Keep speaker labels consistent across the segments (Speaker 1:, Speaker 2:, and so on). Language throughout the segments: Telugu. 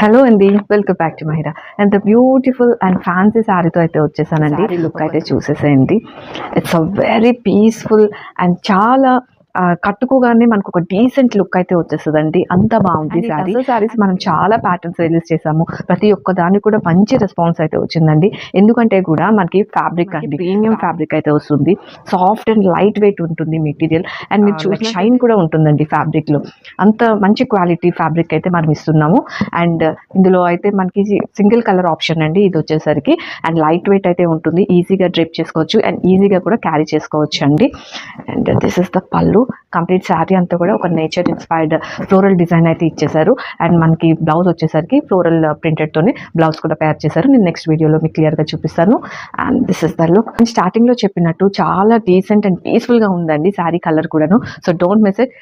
Speaker 1: హలో అండి, వెల్కమ్ బ్యాక్ టు మహిరా. ఎంత బ్యూటిఫుల్ అండ్ ఫ్యాన్సీ శారీతో అయితే వచ్చేసానండి. లుక్ అయితే చూసేసేయండి. It's a very peaceful and చాలా కట్టుకోగానే మనకు ఒక డీసెంట్ లుక్ అయితే వచ్చేస్తుందండి. అంత బాగుంది శారీ. శారీస్ మనం చాలా ప్యాటర్న్స్ రిలీజ్ చేసాము. ప్రతి ఒక్క దానికి కూడా మంచి రెస్పాన్స్ అయితే వచ్చిందండి. ఎందుకంటే కూడా మనకి ఫ్యాబ్రిక్ అండి ప్రీమియం ఫ్యాబ్రిక్ అయితే వస్తుంది. సాఫ్ట్ అండ్ లైట్ వెయిట్ ఉంటుంది మెటీరియల్. అండ్ మీరు చూసిన షైన్ కూడా ఉంటుందండి ఫ్యాబ్రిక్ లో. అంత మంచి క్వాలిటీ ఫ్యాబ్రిక్ అయితే మనం ఇస్తున్నాము. అండ్ ఇందులో అయితే మనకి సింగిల్ కలర్ ఆప్షన్ అండి ఇది వచ్చేసరికి. అండ్ లైట్ వెయిట్ అయితే ఉంటుంది, ఈజీగా డ్రిప్ చేసుకోవచ్చు అండ్ ఈజీగా కూడా క్యారీ చేసుకోవచ్చు అండి. అండ్ దిస్ ఇస్ ద పళ్ళు. కంప్లీట్ శారీ అంతా కూడా ఒక నేచర్ ఇన్స్పైర్డ్ ఫ్లోరల్ డిజైన్ అయితే ఇచ్చేసారు. అండ్ మనకి బ్లౌజ్ వచ్చేసరికి ఫ్లోరల్ ప్రింటెడ్ తోని బ్లౌజ్ కూడా తయారు చేశారు. నేను నెక్స్ట్ వీడియోలో మీకు క్లియర్ గా చూపిస్తాను. And this is the look. Starting లో చెప్పినట్టు చాలా డీసెంట్ అండ్ పీస్ఫుల్ గా ఉందండి శారీ కలర్ కూడాను. So don't miss it.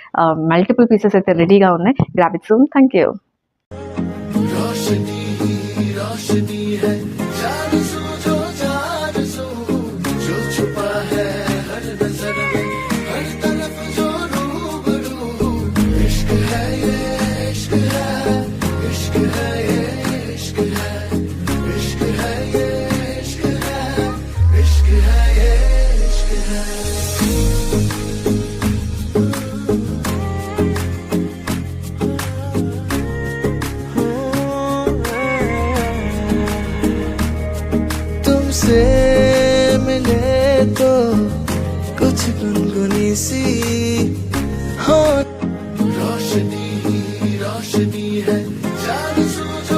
Speaker 1: Multiple pieces అయితే రెడీగా ఉన్నాయి. Grab it soon. Thank you.
Speaker 2: तुमसे मिले तो कुछ गुनगुनी सी हो, रोशनी रोशनी है जान सूझो